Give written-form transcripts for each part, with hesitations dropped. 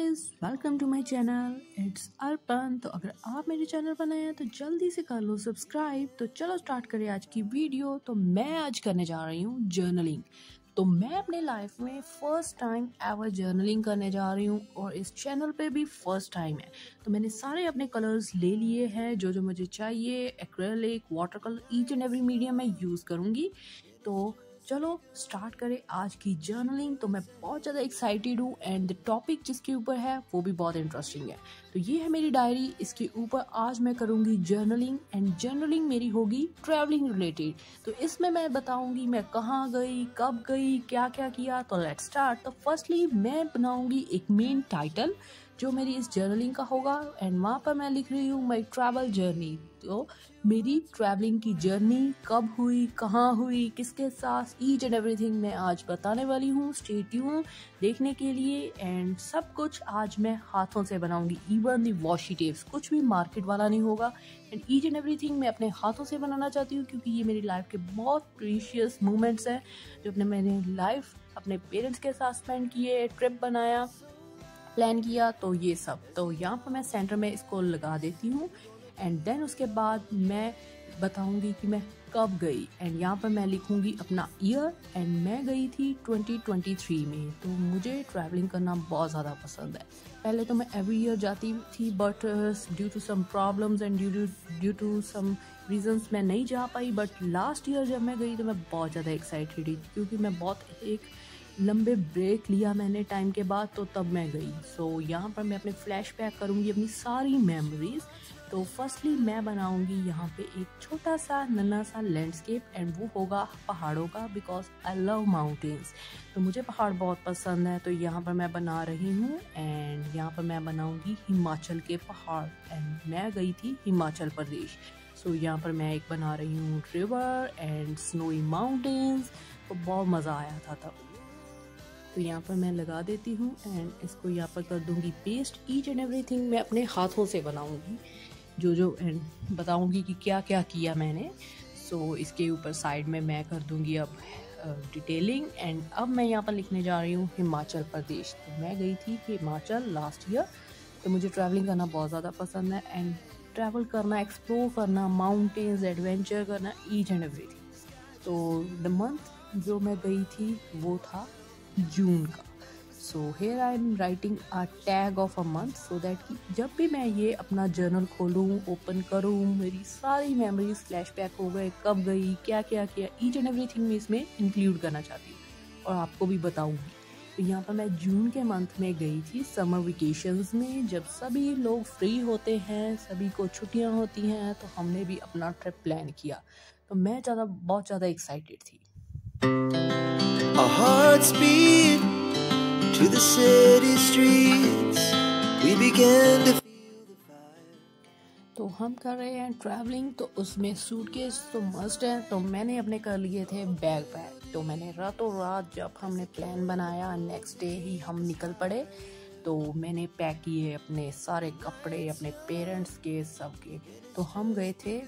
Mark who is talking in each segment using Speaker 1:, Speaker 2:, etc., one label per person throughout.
Speaker 1: Guys, welcome to my channel. It's Arpan. तो अगर आप मेरे चैनल पर नए हैं तो जल्दी से कर लो सब्सक्राइब। तो चलो स्टार्ट करें आज की वीडियो। तो मैं आज करने जा रही हूँ जर्नलिंग। तो मैं अपने लाइफ में फर्स्ट टाइम एवर जर्नलिंग करने जा रही हूँ और इस चैनल पे भी फर्स्ट टाइम है। तो मैंने सारे अपने कलर्स ले लिए हैं जो मुझे चाहिए। Acrylic, water colour, each and every medium मैं यूज़ करूँगी। तो चलो स्टार्ट करें आज की जर्नलिंग। तो मैं बहुत ज़्यादा एक्साइटेड हूँ एंड द टॉपिक जिसके ऊपर है वो भी बहुत इंटरेस्टिंग है। तो ये है मेरी डायरी, इसके ऊपर आज मैं करूँगी जर्नलिंग एंड जर्नलिंग मेरी होगी ट्रैवलिंग रिलेटेड। तो इसमें मैं बताऊँगी मैं कहाँ गई, कब गई, क्या क्या किया। तो लेट्स स्टार्ट। तो फर्स्टली मैं बनाऊँगी एक मेन टाइटल जो मेरी इस जर्नलिंग का होगा एंड वहाँ पर मैं लिख रही हूँ माई ट्रैवल जर्नी। तो मेरी ट्रैवलिंग की जर्नी कब हुई, कहाँ हुई, किसके साथ, ईच एंड एवरीथिंग मैं आज बताने वाली हूँ। स्टे ट्यून देखने के लिए। एंड सब कुछ आज मैं हाथों से बनाऊंगी, इवन दी वॉशी टेप्स, कुछ भी मार्केट वाला नहीं होगा। एंड ईच एंड एवरीथिंग मैं अपने हाथों से बनाना चाहती हूँ क्योंकि ये मेरी लाइफ के बहुत प्रीशियस मोमेंट्स हैं जो मैंने लाइफ अपने पेरेंट्स के साथ स्पेंड किए, ट्रिप बनाया, प्लान किया। तो ये सब तो यहाँ पर मैं सेंटर में इसको लगा देती हूँ। एंड देन उसके बाद मैं बताऊंगी कि मैं कब गई एंड यहाँ पर मैं लिखूंगी अपना ईयर। एंड मैं गई थी 2023 में। तो मुझे ट्रैवलिंग करना बहुत ज़्यादा पसंद है। पहले तो मैं एवरी ईयर जाती थी but due to some problems and due to some reasons मैं नहीं जा पाई। बट लास्ट ईयर जब मैं गई तो मैं बहुत ज़्यादा एक्साइटेड थी क्योंकि मैं बहुत एक लंबे ब्रेक लिया मैंने टाइम के बाद, तो तब मैं गई। सो यहाँ पर मैं अपने फ्लैशबैक करूँगी अपनी सारी मेमोरीज। तो फर्स्टली मैं बनाऊंगी यहाँ पे एक छोटा सा नन्हा सा लैंडस्केप एंड वो होगा पहाड़ों का, बिकॉज आई लव माउंटेन्स। तो मुझे पहाड़ बहुत पसंद है। तो यहाँ पर मैं बना रही हूँ एंड यहाँ पर मैं बनाऊंगी हिमाचल के पहाड़ एंड मैं गई थी हिमाचल प्रदेश। सो यहाँ पर मैं एक बना रही हूँ रिवर एंड स्नोई माउंटेन्स। तो बहुत मज़ा आया था तब। तो यहाँ पर मैं लगा देती हूँ एंड इसको यहाँ पर कर दूँगी पेस्ट। ईच एंड एवरीथिंग मैं अपने हाथों से बनाऊँगी जो एंड बताऊँगी कि क्या क्या किया मैंने। सो इसके ऊपर साइड में मैं कर दूँगी अब डिटेलिंग। एंड अब मैं यहाँ पर लिखने जा रही हूँ हिमाचल प्रदेश। तो मैं गई थी हिमाचल लास्ट ईयर। तो मुझे ट्रैवलिंग करना बहुत ज़्यादा पसंद है एंड ट्रैवल करना, एक्सप्लोर करना, माउंटेन्स, एडवेंचर करना, ईच एंड एवरीथिंग। तो द मंथ जो मैं गई थी वो था जून का। So here I am writing a tag of a month so that कि जब भी मैं ये अपना जर्नल खोलूँ, ओपन करूँ, मेरी सारी मेमोरीज फ्लैशबैक हो गए, कब गई, क्या क्या किया, ईच एंड एवरीथिंग मैं इसमें इंक्लूड करना चाहती हूँ और आपको भी बताऊँगी। तो यहाँ पर मैं जून के मंथ में गई थी समर वेकेशंस में, जब सभी लोग फ्री होते हैं, सभी को छुट्टियाँ होती हैं। तो हमने भी अपना ट्रिप प्लान किया। तो मैं बहुत ज़्यादा एक्साइटेड थी।
Speaker 2: Our hearts beat to the city streets. We began to feel the fire.
Speaker 1: तो हम कर रहे हैं ट्रैवलिंग, तो उसमें सूटकेस तो मस्ट है। तो मैंने अपने कर लिए थे बैग पैक। तो मैंने रातों रात जब हमने प्लान बनाया नेक्स्ट डे ही हम निकल पड़े। तो मैंने पैक किए अपने सारे कपड़े, अपने पेरेंट्स के, सबके। तो हम गए थे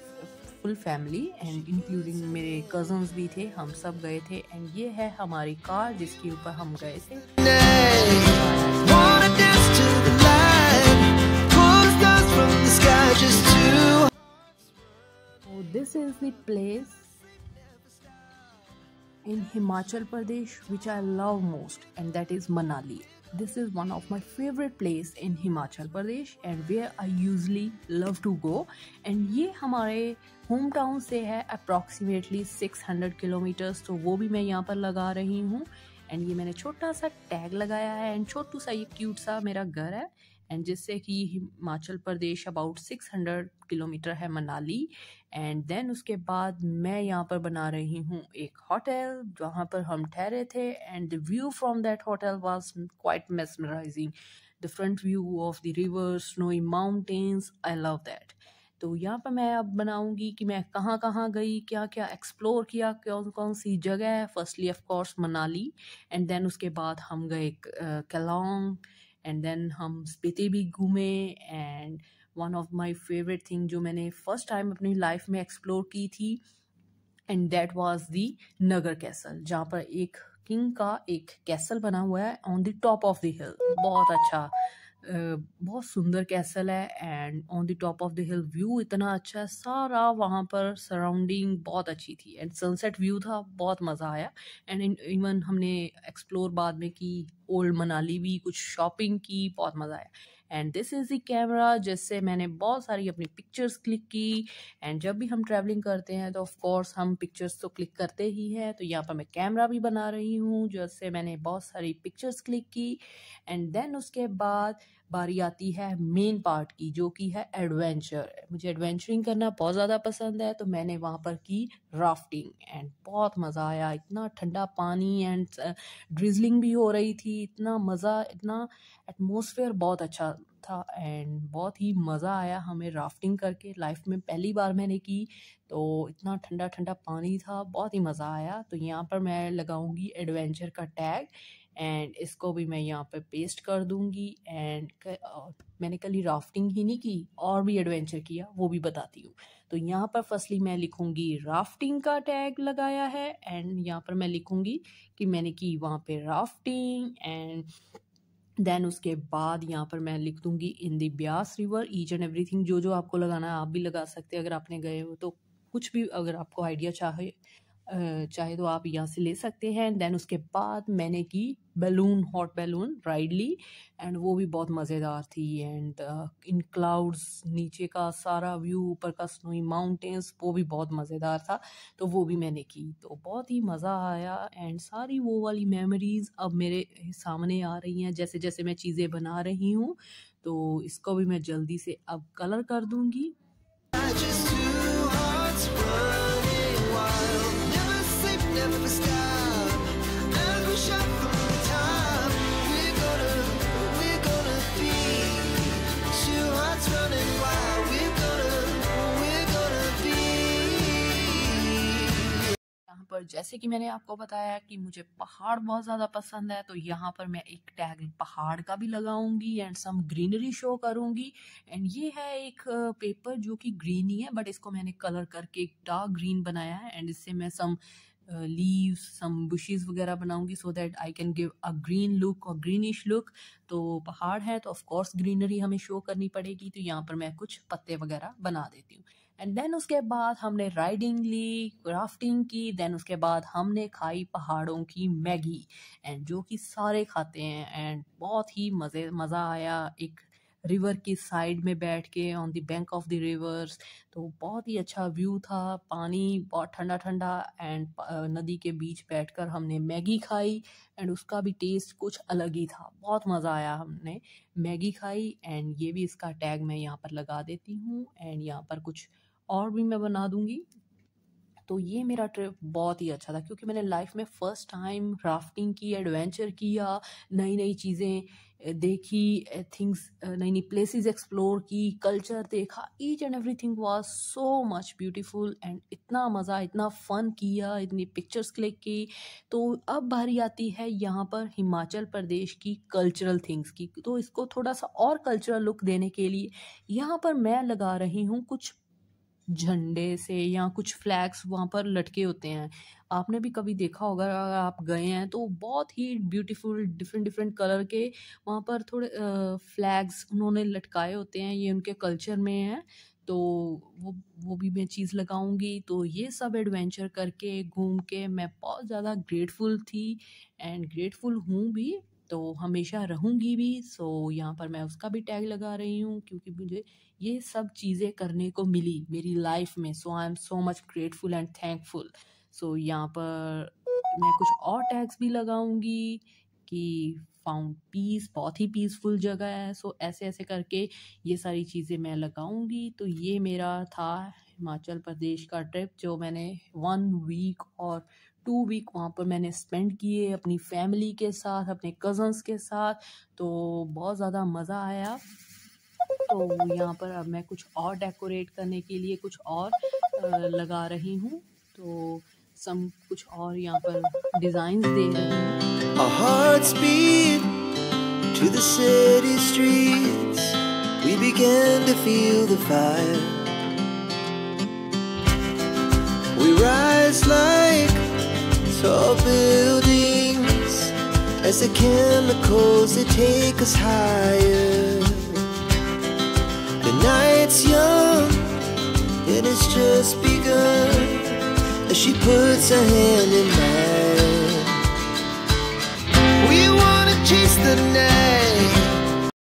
Speaker 1: फुल फैमिली एंड इंक्लूडिंग मेरे कजन्स भी थे, हम सब गए थे। एंड ये है हमारी कार जिसके ऊपर हम गए थे।
Speaker 2: Wanna dance to the light, pull the stars from the sky just to.
Speaker 1: So this is the place in Himachal Pradesh which I love most, and that is Manali. This is one of my favorite place in Himachal Pradesh and where I usually love to go. And ये हमारे home town से है approximately 600 kilometres. तो वो भी मैं यहाँ पर लगा रही हूँ। एंड ये मैंने छोटा सा टैग लगाया है एंड छोटू सा ये क्यूट सा मेरा घर है। एंड जिससे कि हिमाचल प्रदेश अबाउट 600 किलोमीटर है मनाली। एंड देन उसके बाद मैं यहाँ पर बना रही हूँ एक होटल जहाँ पर हम ठहरे थे। And the view from that hotel was quite mesmerising. The front view of the river, snowy mountains, I love that. तो यहाँ पर मैं अब बनाऊंगी कि मैं कहाँ कहाँ गई, क्या क्या एक्सप्लोर किया, कौन कौन सी जगह है। Firstly of course Manali and then उसके बाद हम गए केलोंग एंड देन हम स्पीति भी घूमे। And one of my favourite thing जो मैंने फर्स्ट टाइम अपनी लाइफ में एक्सप्लोर की थी and that was the Nagar castle, जहाँ पर एक किंग का एक कैसल बना हुआ है on the top of the हिल। बहुत अच्छा बहुत सुंदर कैसल है and on the top of the hill view इतना अच्छा है, सारा वहाँ पर सराउंडिंग बहुत अच्छी थी एंड सनसेट व्यू था, बहुत मज़ा आया। एंड इवन हमने एक्सप्लोर बाद में की, ओल्ड मनाली भी कुछ शॉपिंग की, बहुत मज़ा आया। And this is the camera जिससे मैंने बहुत सारी अपनी पिक्चर्स क्लिक की। एंड जब भी हम ट्रैवलिंग करते हैं तो ऑफ कोर्स हम पिक्चर्स तो क्लिक करते ही हैं, तो यहाँ पर मैं कैमरा भी बना रही हूँ जिससे मैंने बहुत सारी पिक्चर्स क्लिक की। एंड देन उसके बाद बारी आती है मेन पार्ट की, जो कि है एडवेंचर। मुझे एडवेंचरिंग करना बहुत ज़्यादा पसंद है, तो मैंने वहाँ पर की राफ्टिंग एंड बहुत मज़ा आया। इतना ठंडा पानी एंड ड्रिजलिंग भी हो रही थी, इतना मज़ा, इतना एटमॉस्फेयर बहुत अच्छा था एंड बहुत ही मज़ा आया हमें राफ्टिंग करके। लाइफ में पहली बार मैंने की, तो इतना ठंडा ठंडा पानी था, बहुत ही मज़ा आया। तो यहाँ पर मैं लगाऊंगी एडवेंचर का टैग एंड इसको भी मैं यहाँ पे पेस्ट कर दूंगी। एंड मैंने कल ही राफ्टिंग ही नहीं की, और भी एडवेंचर किया, वो भी बताती हूँ। तो यहाँ पर फर्स्टली मैं लिखूंगी राफ्टिंग का टैग लगाया है एंड यहाँ पर मैं लिखूंगी कि मैंने की वहाँ पे राफ्टिंग। एंड देन उसके बाद यहाँ पर मैं लिख दूंगी in the Beas river each and everything. जो जो आपको लगाना है आप भी लगा सकते हैं, अगर आपने गए हो तो कुछ भी, अगर आपको आइडिया चाहे तो आप यहाँ से ले सकते हैं। देन उसके बाद मैंने की बैलून, हॉट बैलून राइड ली एंड वो भी बहुत मज़ेदार थी। एंड इन क्लाउड्स नीचे का सारा व्यू, ऊपर का स्नोई माउंटेन्स, वो भी बहुत मज़ेदार था, तो वो भी मैंने की, तो बहुत ही मज़ा आया। एंड सारी वो वाली मेमोरीज अब मेरे सामने आ रही हैं जैसे जैसे मैं चीज़ें बना रही हूँ। तो इसको भी मैं जल्दी से अब कलर कर दूँगी।
Speaker 2: Just two hearts running wild. Never sleep, never stop. As we shout from the top, we're gonna be two hearts running wild. We're gonna be.
Speaker 1: यहाँ पर जैसे कि मैंने आपको बताया कि मुझे पहाड़ बहुत ज़्यादा पसंद है, तो यहाँ पर मैं एक टैग पहाड़ का भी लगाऊंगी एंड सम ग्रीनरी शो करूंगी। एंड ये है एक पेपर जो कि ग्रीन ही है, बट इसको मैंने कलर करके एक डार्क ग्रीन बनाया है एंड इससे मैं सम लीव्स, सम बुशेस वगैरह बनाऊंगी so that I can give a green look और ग्रीनिश लुक। तो पहाड़ है तो ऑफ कोर्स ग्रीनरी हमें शो करनी पड़ेगी, तो यहाँ पर मैं कुछ पत्ते वगैरह बना देती हूँ। एंड देन उसके बाद हमने राइडिंग ली, क्राफ्टिंग की, देन उसके बाद हमने खाई पहाड़ों की मैगी एंड जो कि सारे खाते हैं एंड बहुत ही मज़ा आया एक रिवर की साइड में बैठ के on the bank of the reverse. तो बहुत ही अच्छा व्यू था, पानी बहुत ठंडा ठंडा एंड नदी के बीच बैठकर हमने मैगी खाई एंड उसका भी टेस्ट कुछ अलग ही था, बहुत मज़ा आया। हमने मैगी खाई एंड ये भी इसका टैग मैं यहाँ पर लगा देती हूँ एंड यहाँ पर कुछ और भी मैं बना दूंगी। तो ये मेरा ट्रिप बहुत ही अच्छा था क्योंकि मैंने लाइफ में फ़र्स्ट टाइम राफ्टिंग की, एडवेंचर किया, नई नई चीज़ें देखी, थिंग्स, नई नई प्लेसेस एक्सप्लोर की, कल्चर देखा, each and everything was so much beautiful and इतना मज़ा, इतना फ़न किया, इतनी पिक्चर्स क्लिक की। तो अब बारी आती है यहाँ पर हिमाचल प्रदेश की कल्चरल थिंग्स की, तो इसको थोड़ा सा और कल्चरल लुक देने के लिए यहाँ पर मैं लगा रही हूँ कुछ झंडे से या कुछ फ्लैग्स वहाँ पर लटके होते हैं। आपने भी कभी देखा होगा, अगर आप गए हैं तो बहुत ही ब्यूटीफुल डिफरेंट डिफरेंट कलर के वहाँ पर थोड़े फ्लैग्स उन्होंने लटकाए होते हैं, ये उनके कल्चर में है। तो वो भी मैं चीज़ लगाऊंगी। तो ये सब एडवेंचर करके घूम के मैं बहुत ज़्यादा ग्रेटफुल थी एंड ग्रेटफुल हूँ भी, तो हमेशा रहूँगी भी। सो यहाँ पर मैं उसका भी टैग लगा रही हूँ क्योंकि मुझे ये सब चीज़ें करने को मिली मेरी लाइफ में। So I am so much grateful and thankful. So यहाँ पर मैं कुछ और टैग्स भी लगाऊंगी कि फाउंड पीस, बहुत ही पीसफुल जगह है। सो ऐसे ऐसे करके ये सारी चीज़ें मैं लगाऊंगी। तो ये मेरा था हिमाचल प्रदेश का ट्रिप जो मैंने 1 वीक और 2 वीक वहाँ पर मैंने स्पेंड किए अपनी फैमिली के साथ, अपने कज़न्स के साथ। तो बहुत ज़्यादा मज़ा आया। तो यहाँ पर अब मैं कुछ और डेकोरेट करने के लिए कुछ और लगा रही हूँ, तो कुछ और यहाँ पर डिज़ाइंस दे रही हूँ।
Speaker 2: Our hearts beat to the city streets. We began to feel the fire. We rise like tall buildings as the chemicals that take us higher. The night's young and it's just begun as she puts her hand in mine. We wanna chase the night.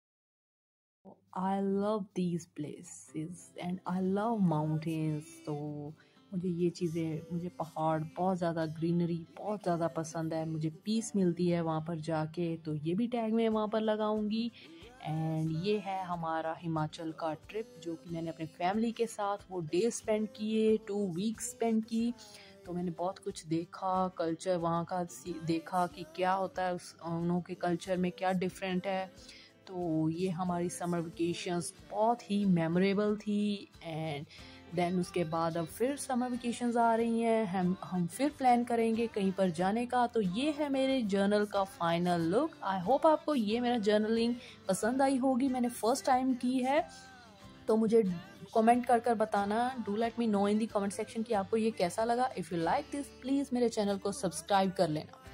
Speaker 1: I love these places and I love mountains. तो मुझे ये चीज़ें, मुझे पहाड़, बहुत ज़्यादा greenery बहुत ज़्यादा पसंद है, मुझे पीस मिलती है वहाँ पर जाके, तो ये भी टैग मैं वहाँ पर लगाऊंगी। एंड ये है हमारा हिमाचल का ट्रिप जो कि मैंने अपने फैमिली के साथ वो डे स्पेंड किए, 2 वीक्स स्पेंड की। तो मैंने बहुत कुछ देखा, कल्चर वहाँ का देखा कि क्या होता है, उन के कल्चर में क्या डिफरेंट है। तो ये हमारी समर वेकेशंस बहुत ही मेमोरेबल थी। एंड देन उसके बाद अब फिर समर वेकेशंस आ रही हैं, हम फिर प्लान करेंगे कहीं पर जाने का। तो ये है मेरे जर्नल का फाइनल लुक। आई होप आपको ये मेरा जर्नलिंग पसंद आई होगी, मैंने फर्स्ट टाइम की है। तो मुझे कमेंट कर बताना, do let me know in the comment section कि आपको ये कैसा लगा। If you like this please मेरे चैनल को सब्सक्राइब कर लेना।